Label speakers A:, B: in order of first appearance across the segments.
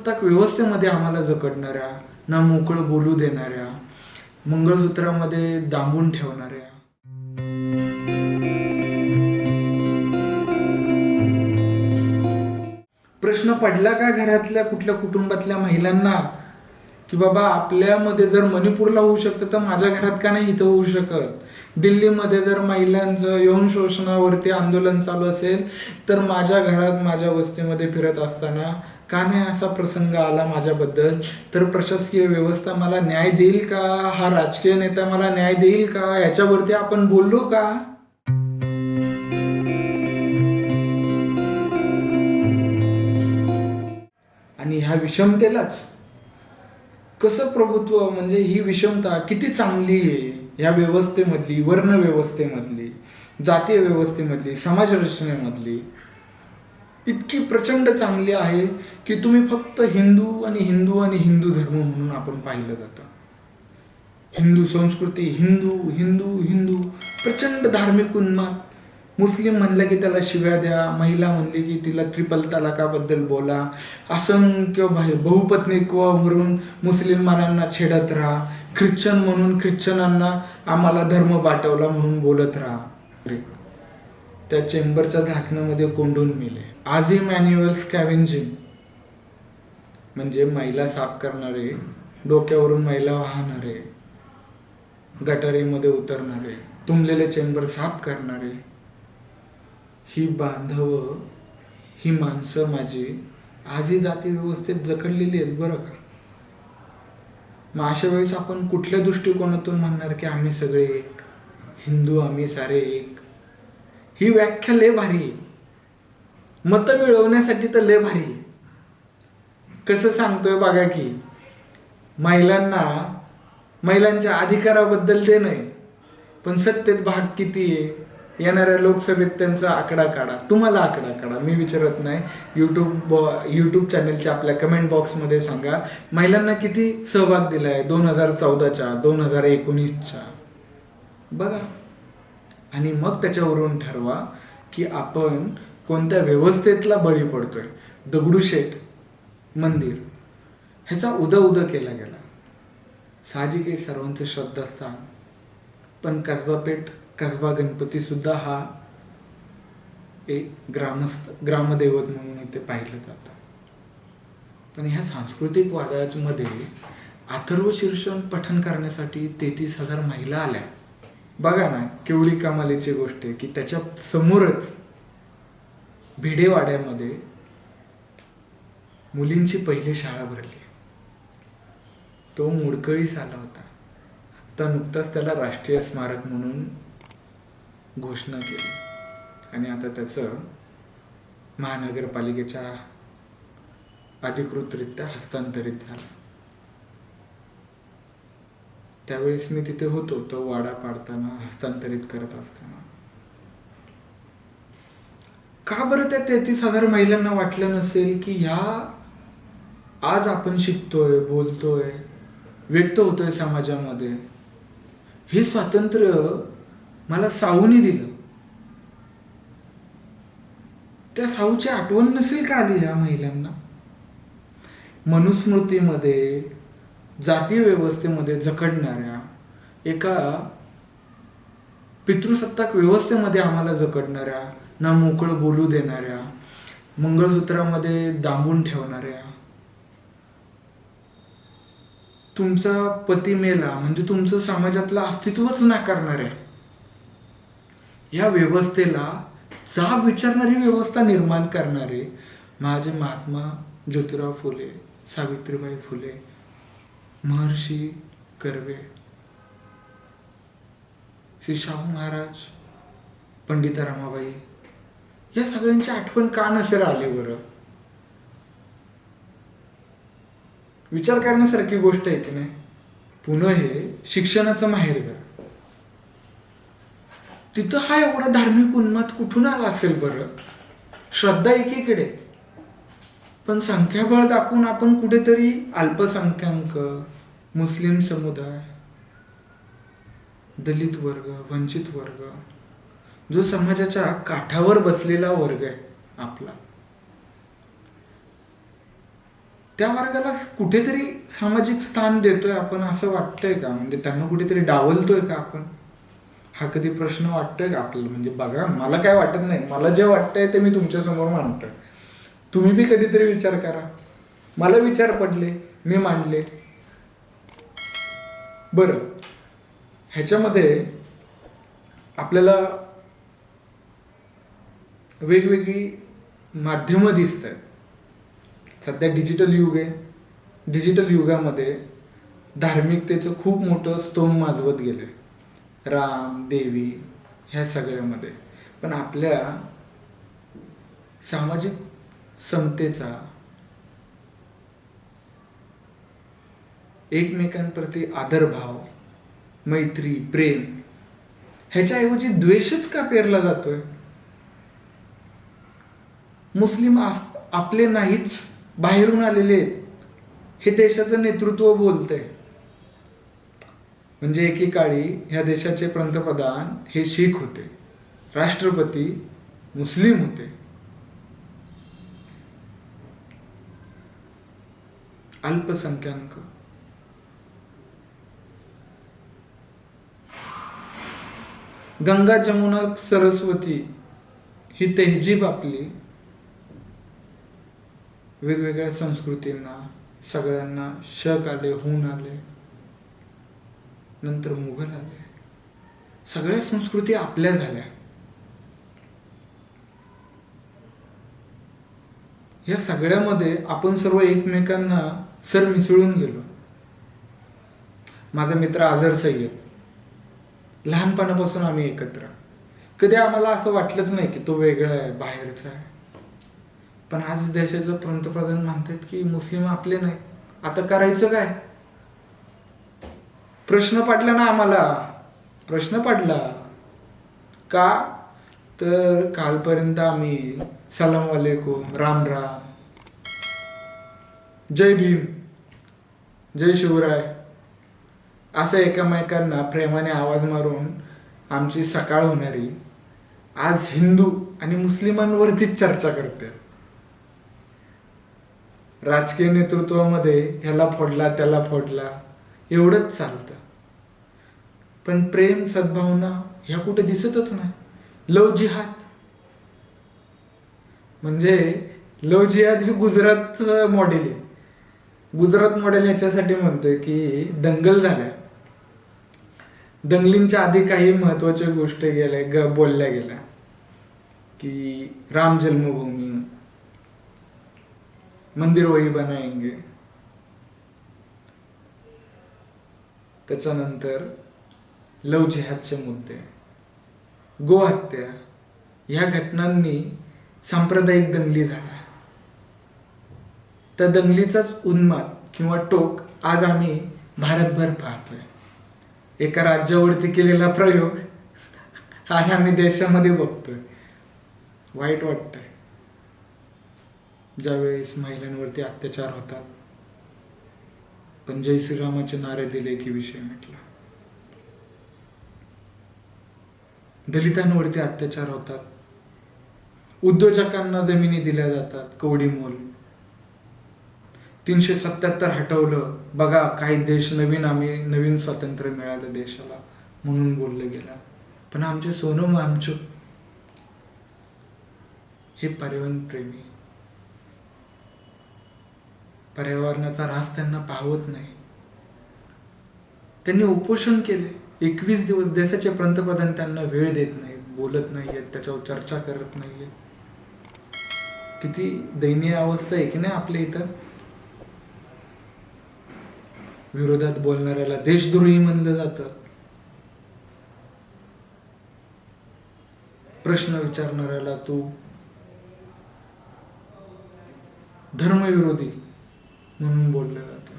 A: पितृसत्ताक व्यवस्थेमध्ये आम्हाला जकडणाऱ्या, ना मोकळं बोलू देणाऱ्या, मंगळसूत्रामध्ये दांबून ठेवणाऱ्या, प्रश्न पडला का घरातल्या कुठल्या कुटुंबातल्या महिलांना की बाबा आपल्यामध्ये जर मणिपूरला होऊ शकतं तर माझ्या घरात का नाही इथं होऊ शकत? दिल्लीमध्ये जर महिलांचं यौन शोषणावरती आंदोलन चालू असेल तर माझ्या घरात माझ्या वस्तीमध्ये फिरत असताना का नाही असा प्रसंग आला माझ्याबद्दल? तर प्रशासकीय व्यवस्था मला न्याय देईल का? हा राजकीय नेता मला न्याय देईल का? याच्यावरती आपण बोललो का? आणि ह्या विषमतेलाच कसं प्रभुत्व, म्हणजे ही विषमता किती चांगली आहे या व्यवस्थेमधली, वर्ण व्यवस्थेमधली, जातीय व्यवस्थेमधली, समाज रचनेमधली इतकी प्रचंड चांगली आहे की तुम्ही फक्त हिंदू आणि हिंदू आणि हिंदू धर्म म्हणून आपण पाहिलं जातं. हिंदू संस्कृती, हिंदू हिंदू हिंदू, प्रचंड धार्मिक उन्माद. मुस्लिम म्हणलं की त्याला शिव्या द्या, महिला म्हणली की तिला ट्रिपल तलाकाबद्दल बोला, असंख्य बहुपत्नीत्वावरून मुस्लिमांना छेडत राहा, ख्रिश्चन म्हणून ख्रिश्चनांना आम्हाला धर्म बाटवला म्हणून बोलत राहा. त्या चेंबरच्या झाकणामध्ये कोंडून मेले. आजही मॅन्युअल स्कॅव्हेंजिंग म्हणजे महिला साफ करणारे, डोक्यावरून महिला वाहणारे, गटारीमध्ये उतरणारे, तुंबलेले चेंबर साफ करणारे, ही बांधव, ही माणसं माझी आजही जाती व्यवस्थेत जखडलेली आहेत बरं का. मग अशा वेळेस आपण कुठल्या दृष्टिकोनातून म्हणणार की आम्ही सगळे एक, हिंदू आम्ही सारे एक? ही व्याख्या लय भारी आहे, मतं मिळवण्यासाठी तर लय भारी आहे. कसं सांगतोय बघा की महिलांच्या अधिकाराबद्दल ते नाही, पण सत्तेत भाग किती आहे? येणाऱ्या लोकसभेत त्यांचा आकडा काढा, तुम्हाला आकडा काढा, मी विचारत नाही. यूट्यूब चॅनलच्या आपल्या कमेंट बॉक्समध्ये सांगा महिलांना किती सहभाग दिलाय 2014च्या 2019च्या बघा. आणि मग त्याच्यावरून ठरवा की आपण कोणत्या व्यवस्थेतला बळी पडतोय. दगडूशेठ मंदिर ह्याचा उदा केला गेला, साहजिक आहे सर्वांचं श्रद्धास्थान, पण कसबापेठ कसबा गणपती सुद्धा हा एक ग्रामदैवत म्हणून इथे पाहिलं जातं. पण ह्या सांस्कृतिक वादामध्ये अथर्व शीर्षण पठण करण्यासाठी 33,000 महिला आल्या. बघा ना केवढी कमालीची गोष्ट आहे की त्याच्या समोरच भिडेवाड्यामध्ये मुलींची पहिली शाळा भरली. तो मोडकळीस आला होता, तर नुकताच त्याला राष्ट्रीय स्मारक म्हणून घोषणा केली आणि आता त्याचं महानगरपालिकेच्या अधिकृतरित्या हस्तांतरित झालं. त्यावेळेस मी तिथे होतो, तो वाडा पाडताना, हस्तांतरित करत असताना. का बरं त्या 33,000 महिलांना वाटलं नसेल की ह्या आज आपण शिकतोय, बोलतोय, व्यक्त होतोय समाजामध्ये, हे स्वातंत्र्य मला साऊनी दिलं, त्या साऊची आठवण नसेल का आली या महिलांना? मनुस्मृतीमध्ये, जातीय व्यवस्थेमध्ये जकडणाऱ्या, एका पितृसत्ताक व्यवस्थेमध्ये आम्हाला जकडणाऱ्या, ना मोकळं बोलू देणाऱ्या, मंगळसूत्रामध्ये दांबून ठेवणाऱ्या, तुमचा पती मेला म्हणजे तुमचं समाजातलं अस्तित्वच नाकारणाऱ्या या व्यवस्थेला जाब विचारणारी व्यवस्था निर्माण करणारे माझे महात्मा ज्योतिराव फुले, सावित्रीबाई फुले, महर्षी कर्वे, श्री शाहू महाराज, पंडिता रमाबाई, या सगळ्यांची आठवण का नसेल आली बरं? विचार करण्यासारखी गोष्ट आहे की नाही. पुणे हे शिक्षणाचं माहेरघर, तिथं हा एवढा धार्मिक उन्माद कुठून आला असेल बरं? श्रद्धा एकीकडे, पण संख्याबळ दाखवून आपण कुठेतरी अल्पसंख्याक, मुस्लिम समुदाय, दलित वर्ग, वंचित वर्ग, जो समाजाच्या काठावर बसलेला वर्ग आहे आपला, त्या वर्गाला कुठेतरी सामाजिक स्थान देतोय आपण असं वाटतंय का? म्हणजे त्यांना कुठेतरी डावलतोय का आपण? हा कधी प्रश्न वाटतोय का आपल्याला? म्हणजे बघा, मला काय वाटत नाही, मला जे वाटतंय ते मी तुमच्या समोर मांडतोय. तुम्ही बी कधीतरी विचार करा. मला विचार पडले, मी मांडले. बरं, ह्याच्यामध्ये आपल्याला वेगवेगळी माध्यमं दिसत आहेत. सध्या डिजिटल युग आहे. डिजिटल युगामध्ये धार्मिकतेचं खूप मोठं स्तोम माजवत गेले, राम देवी ह्या सगळ्यामध्ये. पण आपल्या सामाजिक समतेचा, एकमेकांप्रती आदरभाव, मैत्री, प्रेम ह्याच्याऐवजी द्वेषच का पेरला जातोय? मुस्लिम आपले नाहीच, बाहेरून आलेले आहेत, हे देशाचं नेतृत्व बोलतंय. म्हणजे एकेकाळी ह्या देशाचे पंतप्रधान हे शीख होते, राष्ट्रपती मुस्लिम होते, अल्पसंख्याक. गंगा जमुना सरस्वती ही तहजीब आपली वेगवेगळ्या संस्कृतींना सगळ्यांना शक आले, होऊन आले. नंतर मुघल आले, सगळ्या संस्कृती आपल्या झाल्या. या सगळ्यामध्ये आपण सर्व एकमेकांना मिसळून गेलो. माझा मित्र अझर सय्यद, लहानपणापासून आम्ही एकत्र. कधी आम्हाला असं वाटलंच नाही की तो वेगळा आहे, बाहेरचा आहे. पण आज देशाचं पंतप्रधान म्हणतात की मुस्लिम आपले नाही. आता करायचं काय? प्रश्न पडला ना आम्हाला, प्रश्न पडला का? तर कालपर्यंत आम्ही सलाम वालेकुम, राम राम, जय भीम, जय शिवराय असं एकमेकांना प्रेमाने आवाज मारून आमची सकाळ होणारी, आज हिंदू आणि मुस्लिमांवरतीच चर्चा करते. राजकीय नेतृत्वामध्ये ह्याला फोडला त्याला फोडला एवढंच चालतं. पण प्रेम, सद्भावना ह्या कुठे दिसतच नाही. लव जिहाद म्हणजे लव जिहाद हे गुजरात मॉडेल आहे. गुजरात मॉडेल ह्याच्यासाठी म्हणतोय की दंगल झाल्या, दंगलींच्या आधी काही महत्वाच्या गोष्टी बोलल्या गेल्या की राम जन्मभूमी, मंदिर वही बनाएंगे. त्याच्यानंतर लव जिहादचे मुद्दे, गोहत्या, ह्या घटनांनी सांप्रदायिक दंगली झाल्या. त्या दंगलीचाच उन्माद किंवा टोक आज आम्ही भारतभर पाहतोय. एका राज्यावरती केलेला प्रयोग आज आम्ही देशामध्ये बघतोय. वाईट वाटतंय. ज्यावेळेस महिलांवरती अत्याचार होतात, पण जय श्रीरामाचे नारे दिले की विषय मिटला. दलितांवरती अत्याचार होतात, उद्योजकांना जमिनी दिल्या जातात कवडी मोल. 377 हटवलं. बघा, काही देश नवीन स्वातंत्र्य मिळालं देशाला म्हणून बोललं गेलं. पण आमचे सोनम वांगचुक हे पर्यावरण प्रेमी, पर्यावरणाचा ऱ्हास त्यांना पाहवत नाही. त्यांनी उपोषण केले 21 दिवस. देशाचे पंतप्रधान त्यांना वेळ देत नाहीत, बोलत नाहीयेत, त्याच्यावर चर्चा करत नाहीयेत. किती दयनीय अवस्था आहे की नाही आपल्या इथं. विरोधात बोलणाऱ्याला देशद्रोही म्हणलं जातं, प्रश्न विचारणाऱ्याला तू धर्मविरोधी म्हणून बोललं जातं.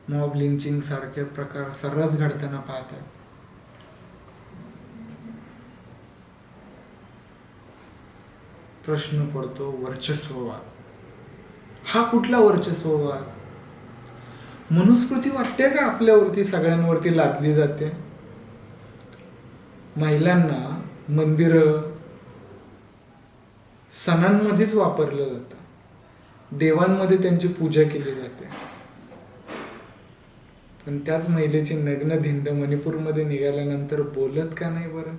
A: मॉब लिंचिंग सारखे प्रकार सर्रास घडताना पाहतात. प्रश्न पडतो वर्चस्ववाद. हा कुठला वर्चस्ववाद? मनुस्मृती वाटते का आपल्यावरती सगळ्यांवरती लादली जाते? महिलांना मंदिर सणांमध्येच वापरलं जातं. देवांमध्ये त्यांची पूजा केली जाते. पण त्याच महिलेची नग्न धिंड मणिपूरमध्ये निघाल्यानंतर बोलत का नाही बरं?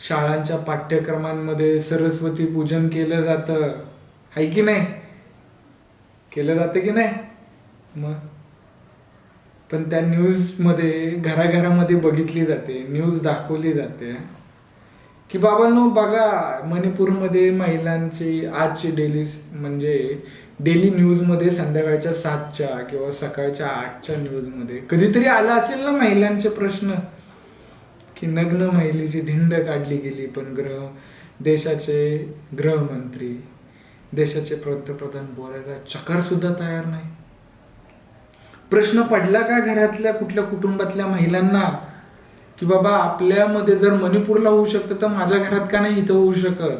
A: शाळांच्या पाठ्यक्रमांमध्ये सरस्वती पूजन केलं जातं, आहे की नाही? केलं जातं की नाही? मग पण त्या न्यूजमध्ये घराघरामध्ये बघितली जाते, न्यूज दाखवली जाते की बाबांनो बघा, मणिपूरमध्ये महिलांची आजची डेली न्यूजमध्ये संध्याकाळच्या 7च्या किंवा सकाळच्या 8च्या न्यूजमध्ये कधीतरी आला असेल ना महिलांचे प्रश्न, की नग्न महिलेची धिंड काढली गेली, पण देशाचे गृहमंत्री, देशाचे पंतप्रधान बोलायला चकार सुद्धा तयार नाही. प्रश्न पडला का घरातल्या कुठल्या कुटुंबातल्या महिलांना की बाबा आपल्यामध्ये जर मणिपूरला होऊ शकतं तर माझ्या घरात का नाही इथं होऊ शकत?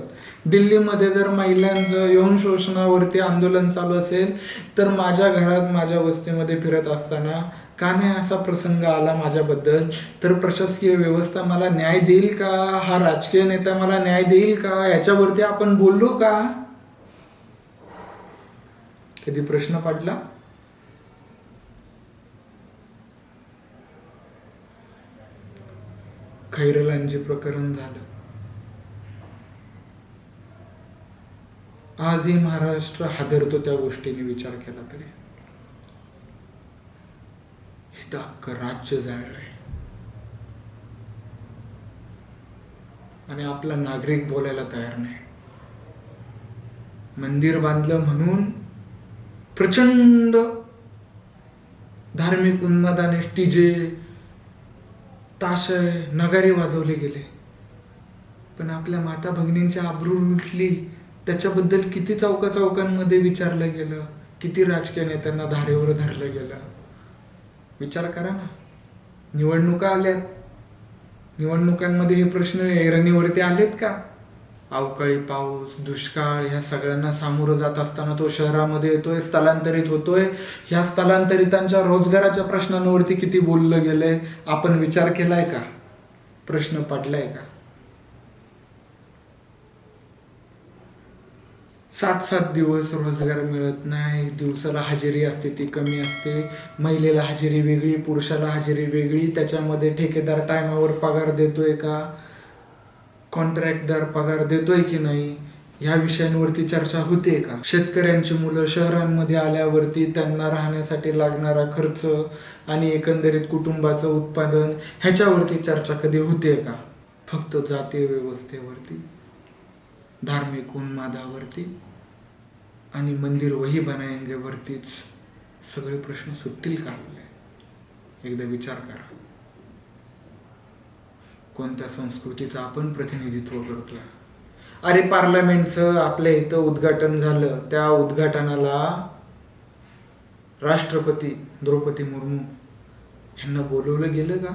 A: दिल्लीमध्ये जर महिलांचं यौन शोषणावरती आंदोलन चालू असेल तर माझ्या घरात माझ्या वस्तीमध्ये फिरत असताना का नाही असा प्रसंग आला माझ्याबद्दल? तर प्रशासकीय व्यवस्था मला न्याय देईल का? हा राजकीय नेता मला न्याय देईल का? याच्यावरती आपण बोललो का? कधी प्रश्न पडला? खैरलांचे प्रकरण झालं, आजही महाराष्ट्र हादरतो त्या गोष्टीने विचार केला तरी. इथं अख्खं राज्य जाळलंय आणि आपला नागरिक बोलायला तयार नाही. मंदिर बांधलं म्हणून प्रचंड धार्मिक उन्मादाने डीजे, ताशय, नगारे वाजवले गेले, पण आपल्या माता भगिनींची आबरू लुटली त्याच्याबद्दल किती चौकांमध्ये विचारलं गेलं, किती राजकीय नेत्यांना धारेवर धरलं गेलं. विचार करा ना. निवडणुका आल्यात, निवडणुकांमध्ये हे प्रश्न ऐरणीवरती आलेत का? अवकाळी पाऊस, दुष्काळ ह्या सगळ्यांना सामोरं जात असताना तो शहरामध्ये येतोय, स्थलांतरित होतोय. ह्या स्थलांतरितांच्या रोजगाराच्या प्रश्नांवरती किती बोललं गेलंय, आपण विचार केलाय का? प्रश्न पडलाय का? 7-7 दिवस रोजगार मिळत नाही, दिवसाला हजेरी असते ती कमी असते, महिलेला हजेरी वेगळी, पुरुषाला हजेरी वेगळी, त्याच्यामध्ये ठेकेदार टायमावर पगार देतोय का, कॉन्ट्रॅक्टदार पगार देतोय की नाही, ह्या विषयांवरती चर्चा होते का? शेतकऱ्यांची मुलं शहरांमध्ये आल्यावरती त्यांना राहण्यासाठी लागणारा खर्च आणि एकंदरीत कुटुंबाचं उत्पादन ह्याच्यावरती चर्चा कधी होते का? फक्त जातीय व्यवस्थेवरती, धार्मिक उन्मादावरती आणि मंदिर वही बनाएंगे वरतीच सगळे प्रश्न सुटतील का आपले? एकदा विचार करा. कोणत्या संस्कृतीचं आपण प्रतिनिधित्व करतोय? अरे पार्लमेंटचं आपल्या इथं उद्घाटन झालं, त्या उद्घाटनाला राष्ट्रपती द्रौपदी मुर्मू यांना बोलवलं गेलं का?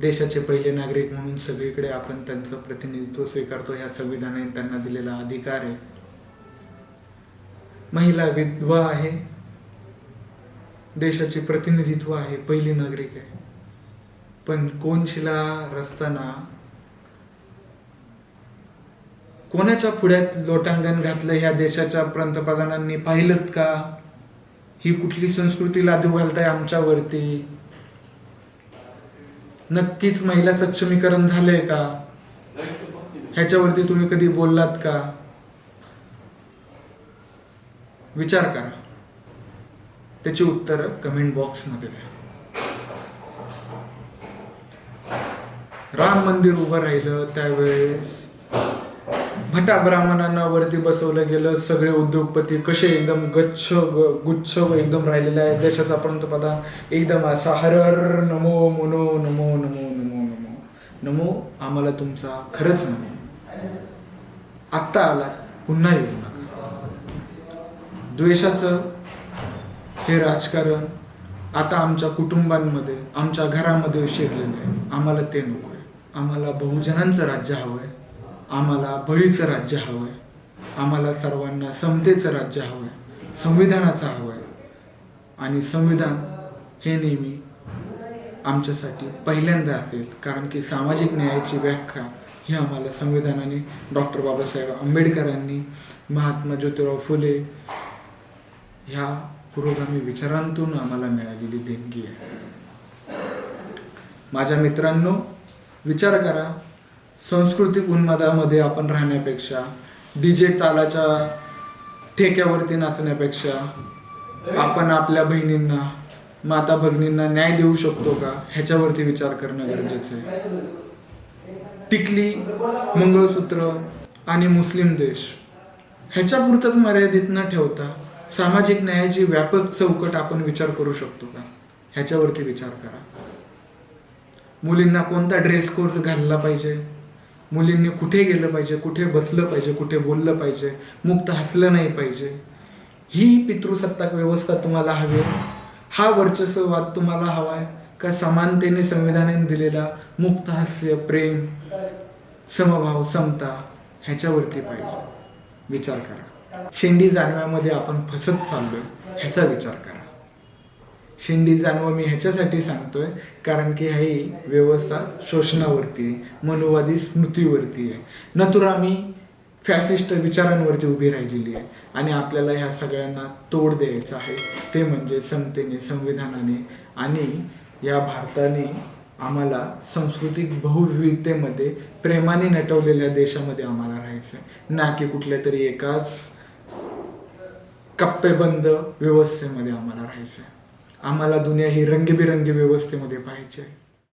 A: देशाचे पहिले नागरिक म्हणून सगळीकडे आपण त्यांचं प्रतिनिधित्व स्वीकारतो, ह्या संविधानाने त्यांना दिलेला अधिकार आहे. महिला विधवा आहे, देशाचे प्रतिनिधित्व आहे, पहिली नागरिक आहे, पण कोनशिला रचताना कोणाच्या पुढ्यात लोटांगण घातलं ह्या देशाच्या पंतप्रधानांनी पाहिलं का? ही कुठली संस्कृती लादू घालताय आमच्यावरती? नक्कीच महिला सक्षमीकरण झालंय का? ह्याच्यावरती तुम्ही कधी बोललात का? विचार करा. त्याची उत्तर कमेंट बॉक्स मध्ये द्या. राम मंदिर उभं राहिलं त्यावेळेस भटा ब्राह्मणांना वरती बसवलं गेलं. सगळे उद्योगपती कसे एकदम गुच्छ एकदम राहिलेले आहेत. देशाचा पंतप्रधान एकदम असा हर हर नमो मनो नमो नमो नमो नमो नमो, आम्हाला तुमचा खरंच नमो. आत्ता आला, पुन्हा येऊ नका. द्वेषाचं हे राजकारण आता आमच्या कुटुंबांमध्ये, आमच्या घरामध्ये शिरलेलं आहे. आम्हाला ते नको आहे. आम्हाला बहुजनांचं राज्य हवं आहे. आम्हाला बळीचं राज्य हवं आहे. आम्हाला सर्वांना समतेचं राज्य हवं आहे. संविधानाचं हवं आहे. आणि संविधान हे नेहमी आमच्यासाठी पहिल्यांदा असेल, कारण की सामाजिक न्यायाची व्याख्या ही आम्हाला संविधानाने, डॉक्टर बाबासाहेब आंबेडकरांनी महात्मा ज्योतिराव फुले ह्या पुरोगामी विचारांतून आम्हाला मिळालेली देणगी आहे. माझ्या मित्रांनो, विचार करा, सांस्कृतिक उन्मादामध्ये आपण राहण्यापेक्षा, डीजे तालाच्या ठेक्यावरती नाचण्यापेक्षा आपण आपल्या बहिणींना, माता भगिनींना न्याय देऊ शकतो का, ह्याच्यावरती विचार करणं गरजेचं आहे. टिकली, मंगळसूत्र आणि मुस्लिम देश ह्याच्यापुरतंच मर्यादित न ठेवता सामाजिक न्यायाची व्यापक चौकट आपण विचार करू शकतो का, ह्याच्यावरती विचार करा. मुलींना कोणता ड्रेस कोड घालला पाहिजे, मुलींनी कुठे गेलं पाहिजे, कुठे बसलं पाहिजे, कुठे बोललं पाहिजे, मुक्त हसलं नाही पाहिजे, ही पितृसत्ताक व्यवस्था तुम्हाला हवी आहे? हा वर्चस्ववाद तुम्हाला हवाय का समानतेने संविधानाने दिलेला मुक्त हास्य, प्रेम, समभाव, समता ह्याच्यावरती पाहिजे? विचार करा. शेंडी जानव्यामध्ये आपण फसत चाललोय ह्याचा विचार करा. शेंडी जानवं मी ह्याच्यासाठी सांगतोय कारण की ही व्यवस्था शोषणावरती आहे, मनुवादी स्मृतीवरती आहे, नतुरामी फॅसिस्ट विचारांवरती उभी राहिलेली आहे. आणि आपल्याला ह्या सगळ्यांना तोड द्यायचं आहे, ते म्हणजे समतेने, संविधानाने आणि या भारताने आम्हाला सांस्कृतिक बहुविविधतेमध्ये प्रेमाने नटवलेल्या देशामध्ये आम्हाला राहायचं आहे, ना की कुठल्या तरी एकाच कप्पेबंद व्यवस्थेमध्ये आम्हाला राहायचं आहे. आम्हाला दुनिया ही रंगीबिरंगी व्यवस्थेमध्ये पाहायची आहे.